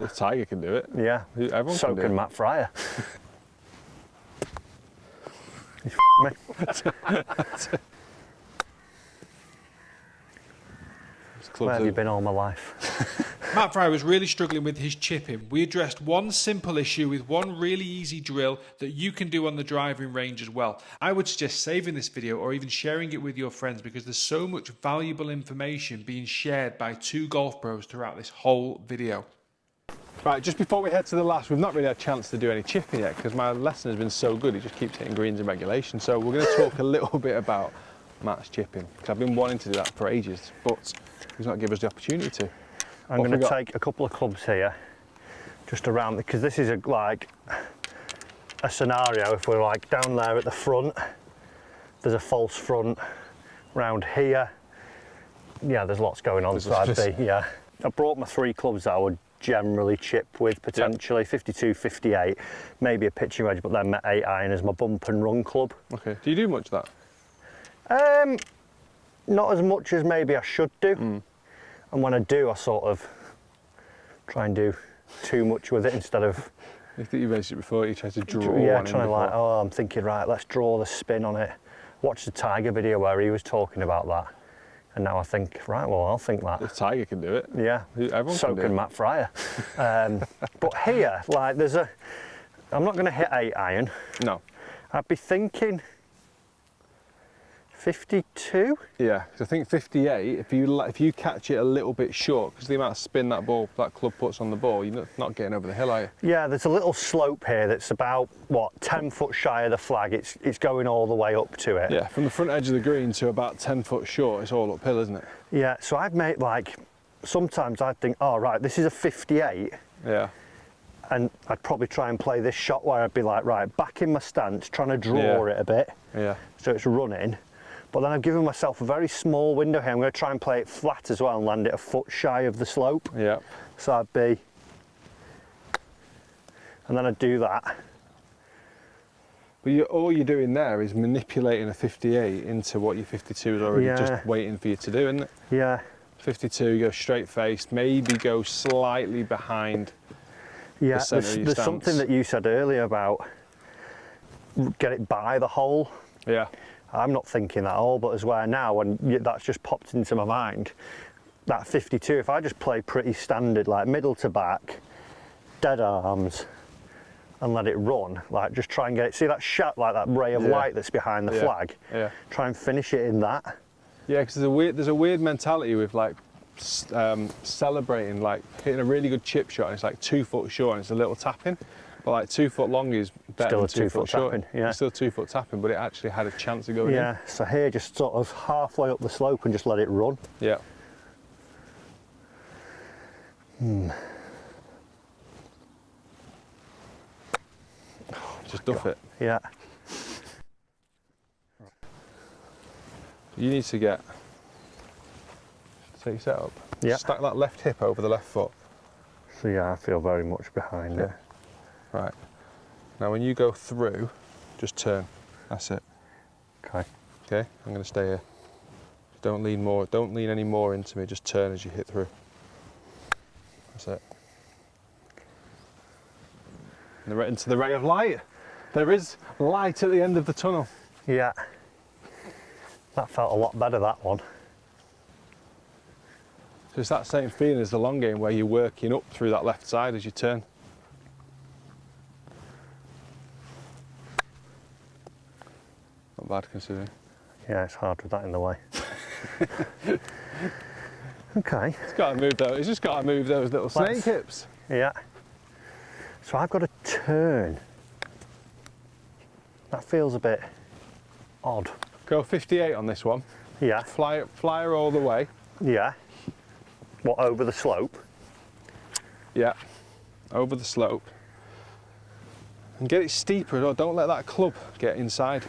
The Tiger can do it. Yeah. Everyone so can do can it. Matt Fryer. He's me. Where have you been all my life? Matt Fryer was really struggling with his chipping. We addressed one simple issue with one really easy drill that you can do on the driving range as well. I would suggest saving this video or even sharing it with your friends because there's so much valuable information being shared by two golf pros throughout this whole video. Right, just before we head to the last, we've not really had a chance to do any chipping yet because my lesson has been so good, it just keeps hitting greens in regulation. So we're going to talk a little bit about Matt's chipping because I've been wanting to do that for ages, but he's not given us the opportunity to. I'm going to take a couple of clubs here, just around, because this is like a scenario. If we're like down there at the front, there's a false front. Round here, yeah, there's lots going on. So yeah. I brought my 3 clubs that I would generally chip with, potentially 52, 58, maybe a pitching wedge, but then my 8 iron as my bump and run club. Okay. Do you do much of that? Not as much as maybe I should do. And when I do, I sort of try and do too much with it instead of... I think you mentioned it before, you try to draw yeah, one trying to like, oh, I'm thinking, right, let's draw the spin on it. Watch the Tiger video where he was talking about that. And now I think, right, well, I'll think that. The Tiger can do it. Yeah, Everyone so can Matt Fryer. But here, like, there's a... I'm not going to hit 8 iron. No. I'd be thinking 52? Yeah, because I think 58, if you catch it a little bit short, because the amount of spin that club puts on the ball, you're not getting over the hill, are you? Yeah, there's a little slope here that's about, what, 10 foot shy of the flag. It's going all the way up to it. Yeah, from the front edge of the green to about 10 foot short, it's all uphill, isn't it? Yeah, so I've made, like, sometimes I'd think, oh, right, this is a 58. Yeah. And I'd probably try and play this shot where I'd be like, right, back in my stance, trying to draw it a bit. Yeah. So it's running. But then I've given myself a very small window here. I'm going to try and play it flat as well and land it a foot shy of the slope. Yeah. So I'd be... And then I'd do that. But all you're doing there is manipulating a 58 into what your 52 is already just waiting for you to do, isn't it? Yeah. 52, go straight faced, maybe go slightly behind the centre of your there's stance. Something that you said earlier about get it by the hole. Yeah. I'm not thinking that at all, but as well now, when that's just popped into my mind, that 52, if I just play pretty standard, like middle to back, dead arms, and let it run, like just try and get it, see that shot, like that ray of light that's behind the flag, try and finish it in that. Yeah, because there's a weird mentality with like celebrating, like hitting a really good chip shot and it's like 2 foot short and it's a little tapping. But like 2 foot long is better than 2 foot short. Tapping, yeah. It's still 2 foot tapping, but it actually had a chance of going in. Yeah, so here just sort of halfway up the slope and just let it run. Yeah. Just duff it. Yeah. You need to get, take your set up. Yeah. Stack that left hip over the left foot. So yeah, I feel very much behind it. Right. Now when you go through, just turn. That's it. Okay. Okay, I'm going to stay here. Don't lean more, don't lean any more into me, just turn as you hit through. That's it. And into the ray of light. There is light at the end of the tunnel. Yeah. That felt a lot better, that one. So it's that same feeling as the long game where you're working up through that left side as you turn. Not bad considering. Yeah, it's hard with that in the way. Okay. It's got to move those. It's just got to move those little snake hips. Yeah. So I've got to turn. That feels a bit odd. Go 58 on this one. Yeah. Fly her all the way. Yeah. What, over the slope? Yeah. Over the slope. And get it steeper, or don't let that club get inside.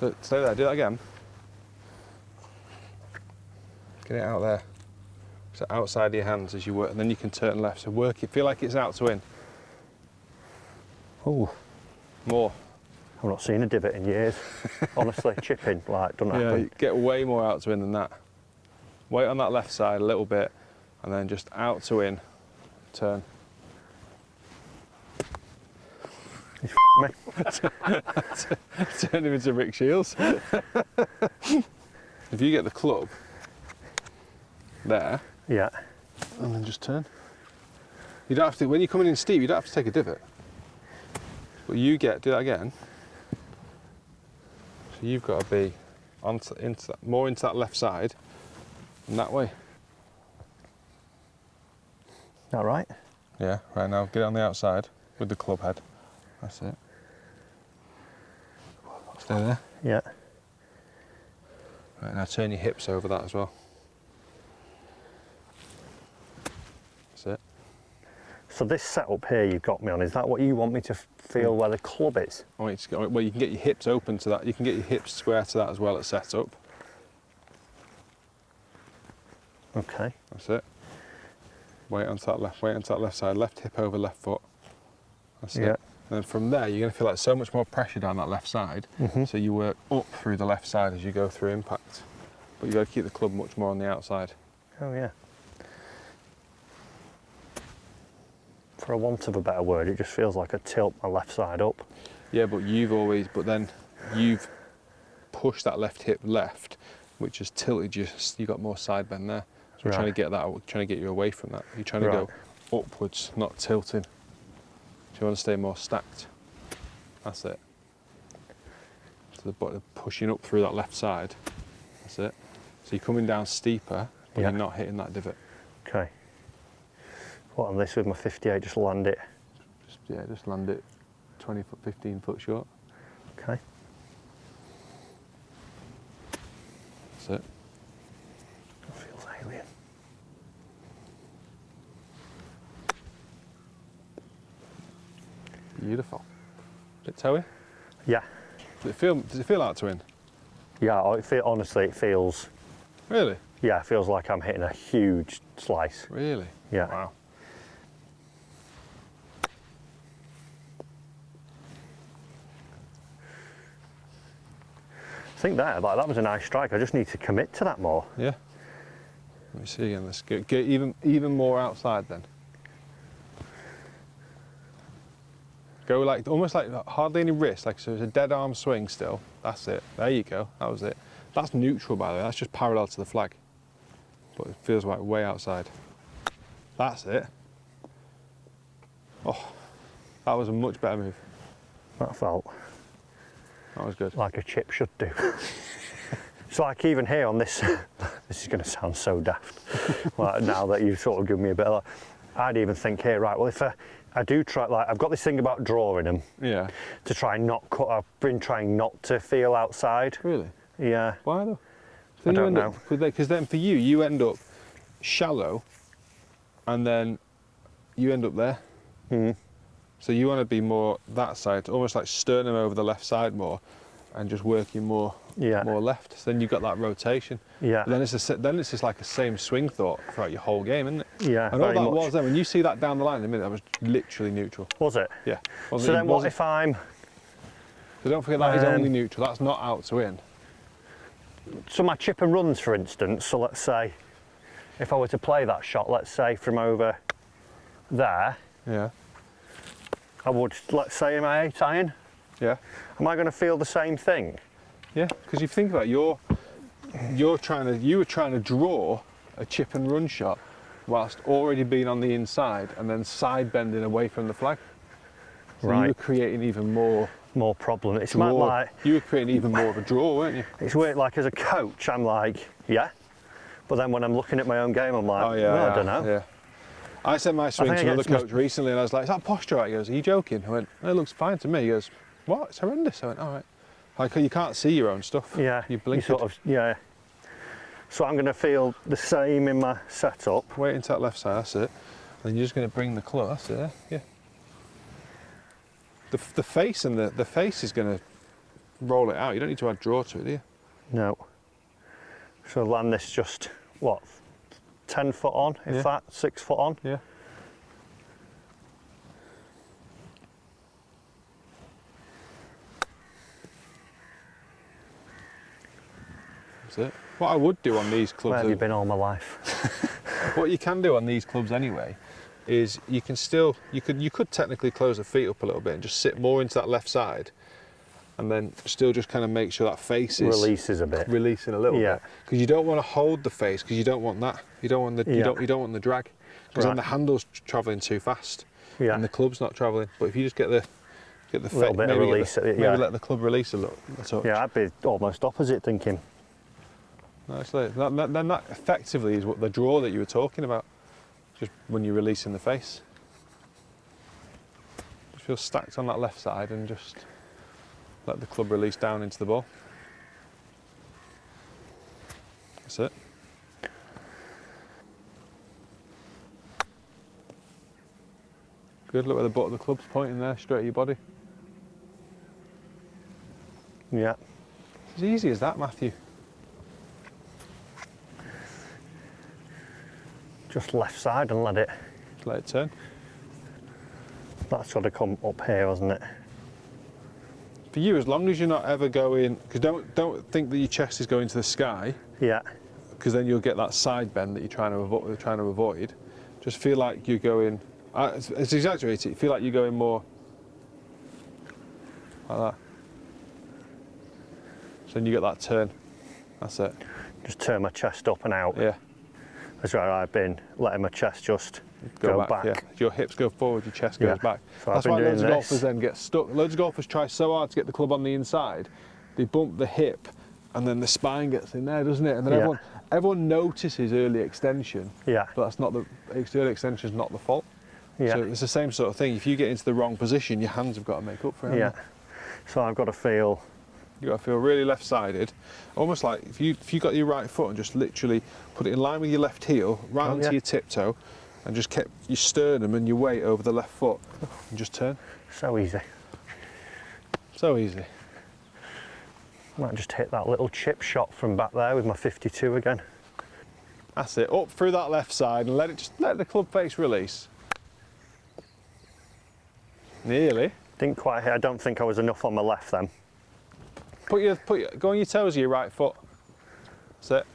So stay there, do that again. Get it out there. So outside of your hands as you work, and then you can turn left. So work it, feel like it's out to in. Oh. More. I've not seen a divot in years. Honestly, chipping, like, doesn't happen. Yeah, get way more out to in than that. Wait on that left side a little bit, and then just out to in. turn. He's me. Turn him into Rick Shields. If you get the club there, Yeah. and then just turn. You don't have to, when you're coming in steep, you don't have to take a divot. But do that again. So you've got to be more into that left side and that way. All right. Yeah, right now, get it on the outside with the club head. That's it. Stay there. Yeah. Right, now turn your hips over that as well. That's it. So this setup here you've got me on, is that what you want me to feel where the club is? I want you to go, well, you can get your hips open to that. You can get your hips square to that as well at setup. Okay. That's it. Weight onto that left side, left hip over left foot. That's Yeah. it. And then from there, you're going to feel like so much more pressure down that left side. So you work up through the left side as you go through impact. But you've got to keep the club much more on the outside. Oh yeah. For a want of a better word, it just feels like I tilt my left side up. Yeah, but then you've pushed that left hip left, which has tilted you. You got more side bend there. So we're Right. trying to get you away from that. You're trying to go upwards, not tilting. So you want to stay more stacked. That's it. So the body pushing up through that left side. That's it. So you're coming down steeper, but Yeah. you're not hitting that divot. Okay. What, on this with my 58, just land it? Just land it 20 foot, 15 foot short. Okay. That's it. That feels alien. Beautiful. Bit toey? Yeah. Does it feel like to win? Yeah, honestly, it feels, Really? yeah, it feels like I'm hitting a huge slice. Really? Yeah. Wow. I think that was a nice strike. I just need to commit to that more. Yeah. Let me see again. Let's get even more outside then. Go like almost like hardly any wrist, like so it's a dead arm swing still. That's it. There you go. That was it. That's neutral by the way. That's just parallel to the flag. But it feels like way outside. That's it. Oh, that was a much better move. That felt That was good. like a chip should do. It's like even here on this, this is going to sound so daft. Like now that you've sort of given me a bit of, I'd even think here, right, well if I do try, like I've got this thing about drawing them. Yeah. To try and not cut, I've been trying not to feel outside. Really? Yeah. Why though? I don't know. Because then for you end up shallow and then you end up there. So you want to be more that side, almost like sternum over the left side more and just working more left. So then you've got that rotation. Yeah. But then it's just like a same swing thought throughout your whole game, isn't it? Yeah, And all very that much. was then, when you see that down the line in a minute, that was literally neutral. Was it? Yeah. So then what if I'm... So don't forget that is only neutral, that's not out to in. So my chip and runs, for instance, so let's say, if I were to play that shot, let's say from over there, Yeah. I would, let's say in my 8 iron, Yeah. am I going to feel the same thing? Yeah, because if you think about it, you were trying to draw a chip and run shot whilst already being on the inside and then side bending away from the flag. So Right. you were creating even more Problem. It's draw. like, You were creating even more of a draw, weren't you? it's weird, like as a coach, I'm like, yeah. But then when I'm looking at my own game, I'm like, Oh yeah, well, I don't know. Yeah. I sent my swing think to I another get coach recently and I was like, is that posture right? He goes, are you joking? I went, it looks fine to me. He goes, what? It's horrendous. I went, all right. Like you can't see your own stuff. Yeah, You blink sort of, yeah. So I'm going to feel the same in my setup. Wait into that left side, that's it. Then you're just going to bring the club, that's it, yeah. The face and the face is going to roll it out. You don't need to add draw to it, do you? No. So land this just, what, 10 foot on, if that, 6 foot on? Yeah. That's it. What I would do on these clubs... Where have you been all my life? What you can do on these clubs anyway is you can still, you could technically close the feet up a little bit and just sit more into that left side, and then still just kind of make sure that face is releases a bit, releasing a little bit, because you don't want to hold the face, because you don't want that, you don't want the you don't want the drag, because then the handle's traveling too fast, and the club's not traveling. But if you just get the little bit of release, maybe let the club release a little. Yeah, I'd be almost opposite thinking. Nicely. Then that effectively is what the draw that you were talking about. Just when you're releasing the face. Just feel stacked on that left side and just let the club release down into the ball. That's it. Good, look where the butt of the club's pointing there, straight at your body. Yeah. As easy as that, Matthew. Just left side and let it turn. That's got to come up here, hasn't it? For you, as long as you're not ever going, because don't think that your chest is going to the sky. Yeah. Because then you'll get that side bend that you're trying to avoid. Just feel like you're going. It's exaggerated. Feel like you're going more like that. So then you get that turn. That's it. Just turn my chest up and out. Yeah. That's where I've been letting my chest just go back. Yeah. Your hips go forward, your chest goes back. So that's why loads of golfers then get stuck. Loads of golfers try so hard to get the club on the inside, they bump the hip, and then the spine gets in there, doesn't it? And then everyone notices early extension. Yeah. But that's not early extension is not the fault. Yeah. So it's the same sort of thing. If you get into the wrong position, your hands have got to make up for it. Yeah. So I've got to feel. You've got to feel really left-sided, almost like if you got your right foot and just literally put it in line with your left heel, right onto your tiptoe, and just kept your sternum and your weight over the left foot, and just turn. So easy. So easy. Might just hit that little chip shot from back there with my 52 again. That's it. Up through that left side and let the club face release. Nearly. Didn't quite hit. I don't think I was enough on my left then. Go on your toes with your right foot. That's it.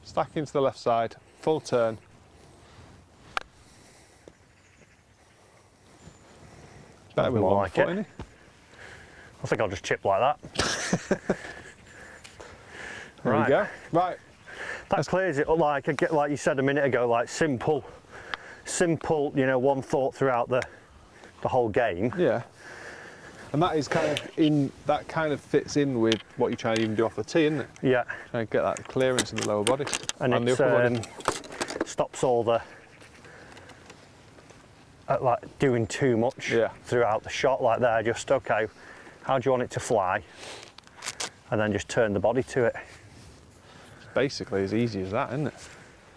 Stack into the left side. Full turn. Better with one foot, isn't it? I think I'll just chip like that. There we go. Right. That clears it up, like you said a minute ago, like simple, you know, one thought throughout the whole game. Yeah. And that is kind of fits in with what you're trying to even do off the tee, isn't it? Yeah. Trying to get that clearance in the lower body. And the upper body. Stops all the like doing too much throughout the shot like there. Just, okay, how do you want it to fly? And then just turn the body to it. It's basically as easy as that, isn't it?